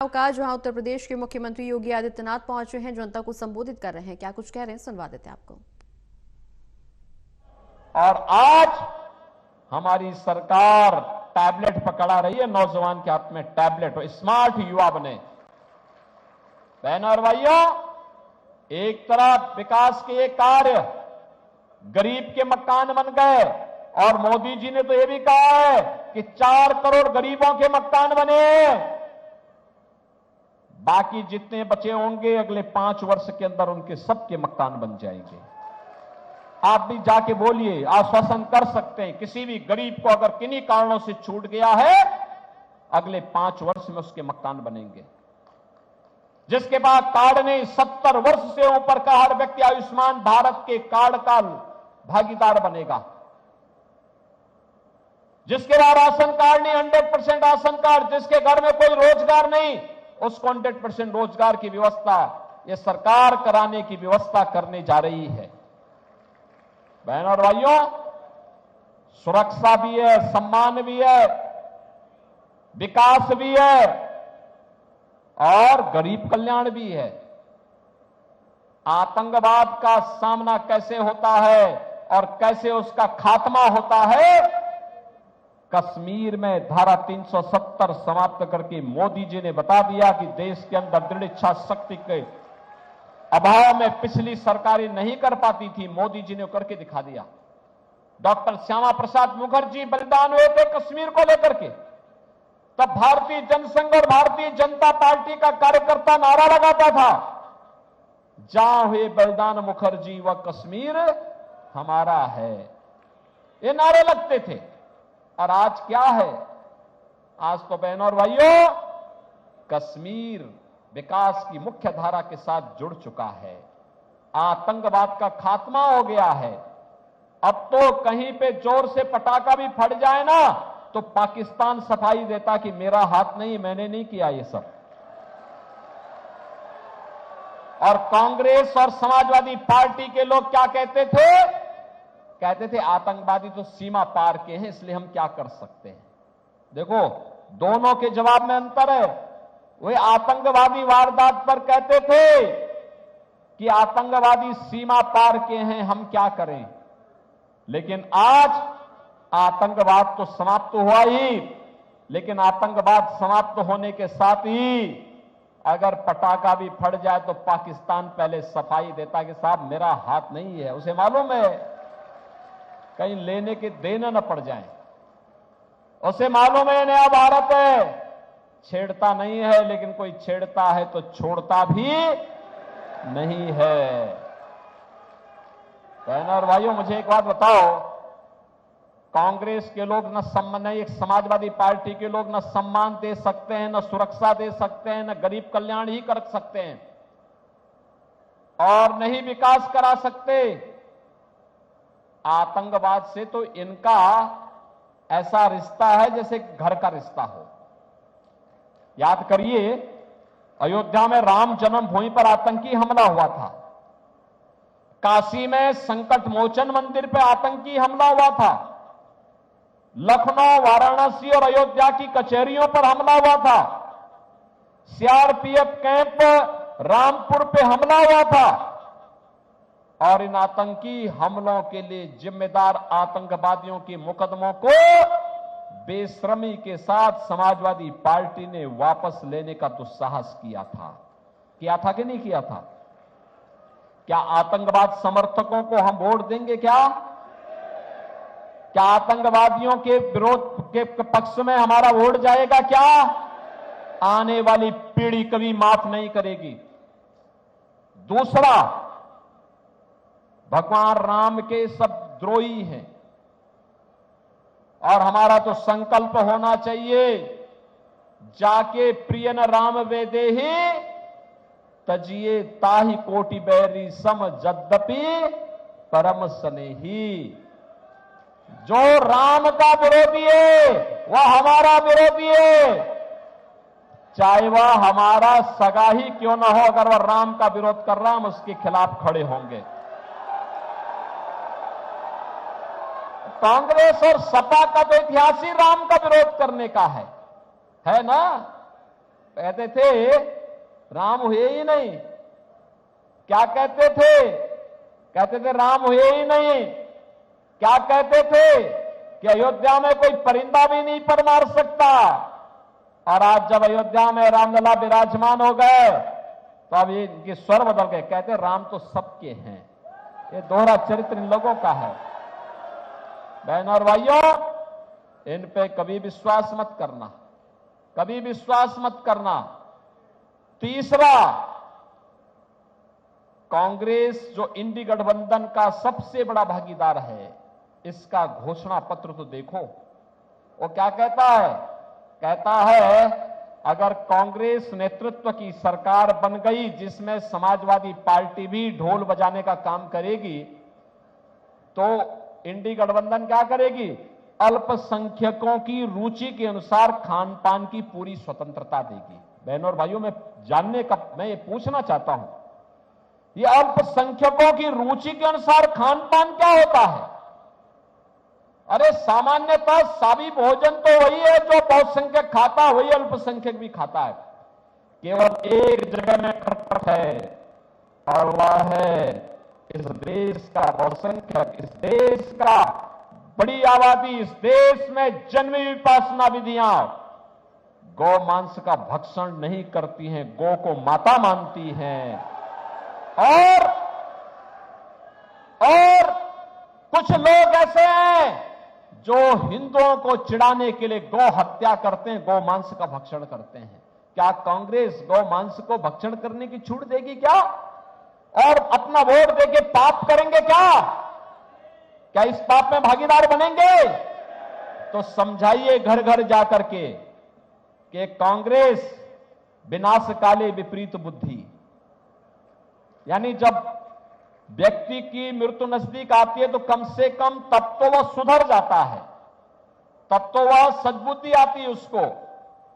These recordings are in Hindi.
का जहां उत्तर प्रदेश के मुख्यमंत्री योगी आदित्यनाथ पहुंचे हैं, जनता को संबोधित कर रहे हैं। क्या कुछ कह रहे हैं, सुनवा देते हैं आपको। और आज हमारी सरकार टैबलेट पकड़ा रही है, नौजवान के हाथ में टैबलेट हो, स्मार्ट युवा बने। बहनों और भाइयों, एक तरफ विकास के कार्य, गरीब के मकान बन गए, और मोदी जी ने तो यह भी कहा है कि 4 करोड़ गरीबों के मकान बने। बाकी जितने बचे होंगे अगले 5 वर्ष के अंदर उनके सबके मकान बन जाएंगे। आप भी जाके बोलिए, आश्वासन कर सकते हैं, किसी भी गरीब को अगर किन्हीं कारणों से छूट गया है, अगले 5 वर्ष में उसके मकान बनेंगे। जिसके बाद कार्ड नहीं, 70 वर्ष से ऊपर का हर व्यक्ति आयुष्मान भारत के कार्ड का भागीदार बनेगा। जिसके बाद राशन कार्ड नहीं, 100% राशन कार्ड। जिसके घर में कोई रोजगार नहीं, उसको 100% रोजगार की व्यवस्था ये सरकार कराने की व्यवस्था करने जा रही है। बहनों और भाइयों, सुरक्षा भी है, सम्मान भी है, विकास भी है और गरीब कल्याण भी है। आतंकवाद का सामना कैसे होता है और कैसे उसका खात्मा होता है, कश्मीर में धारा 370 समाप्त करके मोदी जी ने बता दिया कि देश के अंदर दृढ़ इच्छा शक्ति के अभाव में पिछली सरकारें नहीं कर पाती थी, मोदी जी ने करके दिखा दिया। डॉक्टर श्यामा प्रसाद मुखर्जी बलिदान हुए थे कश्मीर को लेकर के, तब भारतीय जनसंघ और भारतीय जनता पार्टी का कार्यकर्ता नारा लगाता था, जहां हुए बलिदान मुखर्जी व कश्मीर हमारा है। ये नारे लगते थे। और आज क्या है? आज तो बहनों और भाइयों, कश्मीर विकास की मुख्य धारा के साथ जुड़ चुका है। आतंकवाद का खात्मा हो गया है। अब तो कहीं पे जोर से पटाखा भी फट जाए ना, तो पाकिस्तान सफाई देता कि मेरा हाथ नहीं, मैंने नहीं किया ये सब। और कांग्रेस और समाजवादी पार्टी के लोग क्या कहते थे? कहते थे आतंकवादी तो सीमा पार के हैं, इसलिए हम क्या कर सकते हैं। देखो, दोनों के जवाब में अंतर है। वे आतंकवादी वारदात पर कहते थे कि आतंकवादी सीमा पार के हैं, हम क्या करें। लेकिन आज आतंकवाद तो समाप्त हुआ ही, लेकिन आतंकवाद समाप्त होने के साथ ही अगर पटाखा भी फट जाए तो पाकिस्तान पहले सफाई देता कि साहब मेरा हाथ नहीं है। उसे मालूम है कहीं लेने के देना न पड़ जाए। उसे मालूम है नया भारत है, छेड़ता नहीं है, लेकिन कोई छेड़ता है तो छोड़ता भी नहीं है। बहनों और भाइयों, मुझे एक बात बताओ, कांग्रेस के लोग न सम्मान, एक समाजवादी पार्टी के लोग न सम्मान दे सकते हैं, न सुरक्षा दे सकते हैं, न गरीब कल्याण ही कर सकते हैं, और नहीं विकास करा सकते। आतंकवाद से तो इनका ऐसा रिश्ता है जैसे घर का रिश्ता हो। याद करिए, अयोध्या में राम जन्मभूमि पर आतंकी हमला हुआ था, काशी में संकट मोचन मंदिर पर आतंकी हमला हुआ था, लखनऊ, वाराणसी और अयोध्या की कचहरियों पर हमला हुआ था, सीआरपीएफ कैंप रामपुर पे हमला हुआ था। और इन आतंकी हमलों के लिए जिम्मेदार आतंकवादियों के मुकदमों को बेशर्मी के साथ समाजवादी पार्टी ने वापस लेने का दुस्साहस किया था कि नहीं किया था? क्या आतंकवाद समर्थकों को हम वोट देंगे? क्या आतंकवादियों के विरोध के पक्ष में हमारा वोट जाएगा? क्या आने वाली पीढ़ी कभी माफ नहीं करेगी। दूसरा, भगवान राम के सब द्रोही हैं, और हमारा तो संकल्प होना चाहिए, जाके प्रियन राम वेदेहि तजिए ताहि कोटि बैरी सम यद्यपि परम स्नेही। जो राम का विरोधी है वह हमारा विरोधी है, चाहे वह हमारा सगा ही क्यों ना हो। अगर वह राम का विरोध कर रहा, हम उसके खिलाफ खड़े होंगे। कांग्रेस और सपा का तो इतिहास ही राम का विरोध करने का है ना। कहते थे राम हुए ही नहीं। क्या कहते थे? कहते थे राम हुए ही नहीं। क्या कहते थे कि अयोध्या में कोई परिंदा भी नहीं पर मार सकता। और आज जब अयोध्या में रामलला विराजमान हो गए तो अब ये इनके स्वर बदल गए, कहते राम तो सबके हैं। ये दोहरा चरित्र इन लोगों का है। बहनों और भाइयों, इन पे कभी विश्वास मत करना, कभी विश्वास मत करना। तीसरा, कांग्रेस जो इंडी गठबंधन का सबसे बड़ा भागीदार है, इसका घोषणा पत्र तो देखो। वो क्या कहता है? कहता है अगर कांग्रेस नेतृत्व की सरकार बन गई जिसमें समाजवादी पार्टी भी ढोल बजाने का काम करेगी, तो इंडी गठबंधन क्या करेगी? अल्पसंख्यकों की रुचि के अनुसार खान पान की पूरी स्वतंत्रता देगी। बहनों और भाइयों, मैं ये पूछना चाहता हूं, ये अल्पसंख्यकों की रुचि के अनुसार खान पान क्या होता है? अरे सामान्यतः साभी भोजन तो वही है जो बहुसंख्यक खाता है, वही अल्पसंख्यक भी खाता है। केवल एक जगह में खटपट है और वह है इस देश का बहुसंख्यक, इस देश का बड़ी आबादी, इस देश में जन्मी विपासना विधियां गौ मांस का भक्षण नहीं करती हैं, गौ को माता मानती हैं। और कुछ लोग ऐसे हैं जो हिंदुओं को चिढ़ाने के लिए गौ हत्या करते हैं, गौ मांस का भक्षण करते हैं। क्या कांग्रेस गौ मांस को भक्षण करने की छूट देगी क्या? और अपना वोट देके पाप करेंगे क्या? क्या इस पाप में भागीदार बनेंगे? तो समझाइए घर घर जाकर के कि कांग्रेस विनाश काले विपरीत बुद्धि, यानी जब व्यक्ति की मृत्यु नजदीक आती है तो कम से कम तब तो वह सुधर जाता है, तब तो वह सद्बुद्धि आती है उसको।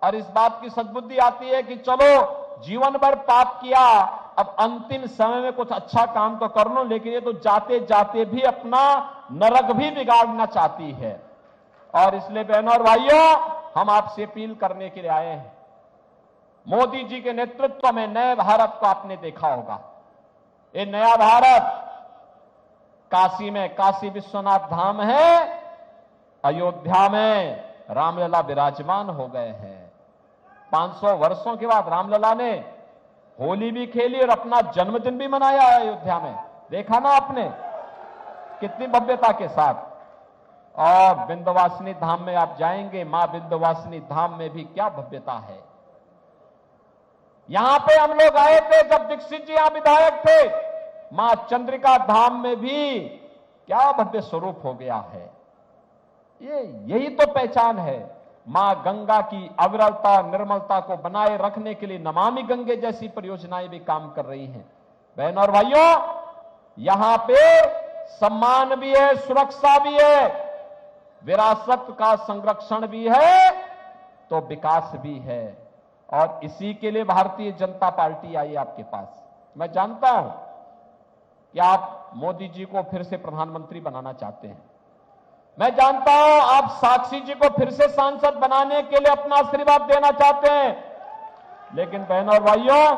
और इस बात की सद्बुद्धि आती है कि चलो जीवन भर पाप किया, अब अंतिम समय में कुछ अच्छा काम तो कर लो, लेकिन ये तो जाते जाते भी अपना नरक भी बिगाड़ना चाहती है। और इसलिए बहनों और भाइयों, हम आपसे अपील करने के लिए आए हैं। मोदी जी के नेतृत्व में नए भारत को आपने देखा होगा। ये नया भारत काशी में काशी विश्वनाथ धाम है, अयोध्या में रामलला विराजमान हो गए हैं। 500 वर्षों के बाद रामलला ने होली भी खेली और अपना जन्मदिन भी मनाया अयोध्या में। देखा ना आपने कितनी भव्यता के साथ। और विंध्यवासिनी धाम में आप जाएंगे, मां विंध्यवासिनी धाम में भी क्या भव्यता है। यहां पे हम लोग आए थे जब दीक्षित जी यहां विधायक थे, मां चंद्रिका धाम में भी क्या भव्य स्वरूप हो गया है। यही तो पहचान है। मां गंगा की अविरलता निर्मलता को बनाए रखने के लिए नमामि गंगे जैसी परियोजनाएं भी काम कर रही हैं। बहनों और भाइयों, यहां पे सम्मान भी है, सुरक्षा भी है, विरासत का संरक्षण भी है, तो विकास भी है। और इसी के लिए भारतीय जनता पार्टी आई आपके पास। मैं जानता हूं कि आप मोदी जी को फिर से प्रधानमंत्री बनाना चाहते हैं। मैं जानता हूं आप साक्षी जी को फिर से सांसद बनाने के लिए अपना आशीर्वाद देना चाहते हैं। लेकिन बहनों और भाइयों,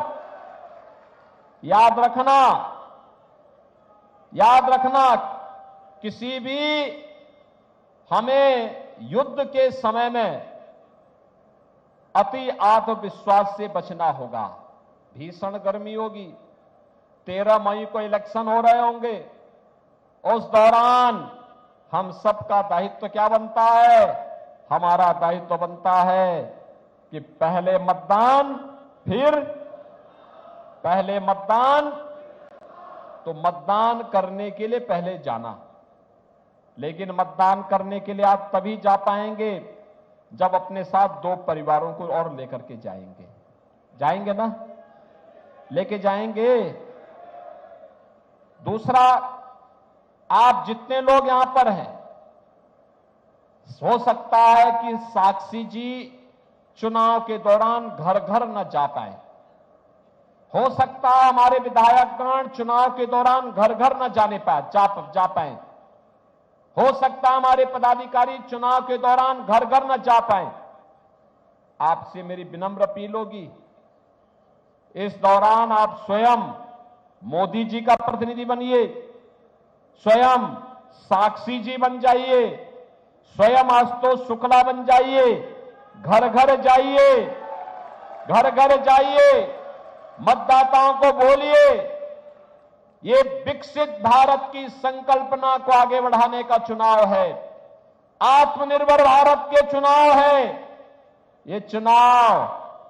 याद रखना किसी भी हमें युद्ध के समय में अति आत्मविश्वास से बचना होगा। भीषण गर्मी होगी, 13 मई को इलेक्शन हो रहे होंगे। उस दौरान हम सबका दायित्व क्या बनता है? हमारा दायित्व बनता है कि पहले मतदान, तो मतदान करने के लिए पहले जाना। लेकिन मतदान करने के लिए आप तभी जा पाएंगे जब अपने साथ 2 परिवारों को और लेकर के जाएंगे ना? लेके जाएंगे। दूसरा, आप जितने लोग यहां पर हैं, हो सकता है कि साक्षी जी चुनाव के दौरान घर घर न जा पाए। हो सकता है हमारे विधायकगण चुनाव के दौरान घर घर न जा पाए। हो सकता है हमारे पदाधिकारी चुनाव के दौरान घर घर न जा पाए। आपसे मेरी विनम्र अपील होगी, इस दौरान आप स्वयं मोदी जी का प्रतिनिधि बनिए, स्वयं साक्षी जी बन जाइए, स्वयं आशुतोष शुक्ला बन जाइए, घर घर जाइए, घर घर जाइए, मतदाताओं को बोलिए। ये विकसित भारत की संकल्पना को आगे बढ़ाने का चुनाव है, आत्मनिर्भर भारत के चुनाव है। ये चुनाव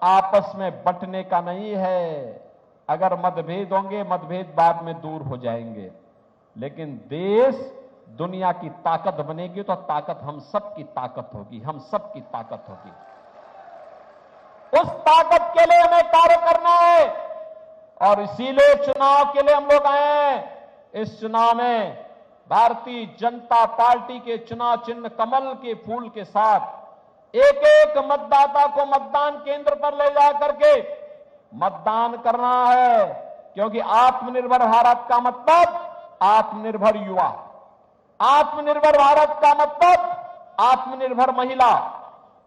आपस में बंटने का नहीं है। अगर मतभेद होंगे, मतभेद बाद में दूर हो जाएंगे, लेकिन देश दुनिया की ताकत बनेगी तो ताकत हम सबकी ताकत होगी, हम सबकी ताकत होगी। उस ताकत के लिए हमें कार्य करना है और इसीलिए चुनाव के लिए हम लोग आए हैं। इस चुनाव में भारतीय जनता पार्टी के चुनाव चिन्ह कमल के फूल के साथ एक एक मतदाता को मतदान केंद्र पर ले जा करके मतदान करना है, क्योंकि आत्मनिर्भर भारत का मतलब आत्मनिर्भर युवा, आत्मनिर्भर भारत का मतलब आत्मनिर्भर महिला,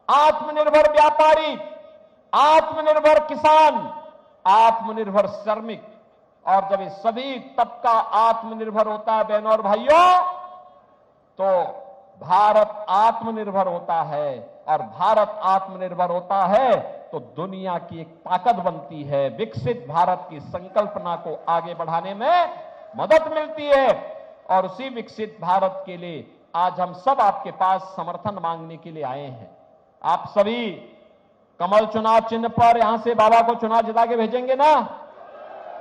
आत्मनिर्भर व्यापारी, आत्मनिर्भर किसान, आत्मनिर्भर श्रमिक। और जब ये सभी तबका आत्मनिर्भर होता है बहनों और भाइयों, तो भारत आत्मनिर्भर होता है, और भारत आत्मनिर्भर होता है तो दुनिया की एक ताकत बनती है। विकसित भारत की संकल्पना को आगे बढ़ाने में मदद मिलती है, और उसी विकसित भारत के लिए आज हम सब आपके पास समर्थन मांगने के लिए आए हैं। आप सभी कमल चुनाव चिन्ह पर यहां से बाबा को चुनाव जिता के भेजेंगे ना?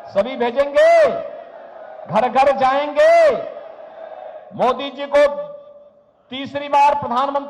सभी भेजेंगे, घर घर जाएंगे, मोदी जी को तीसरी बार प्रधानमंत्री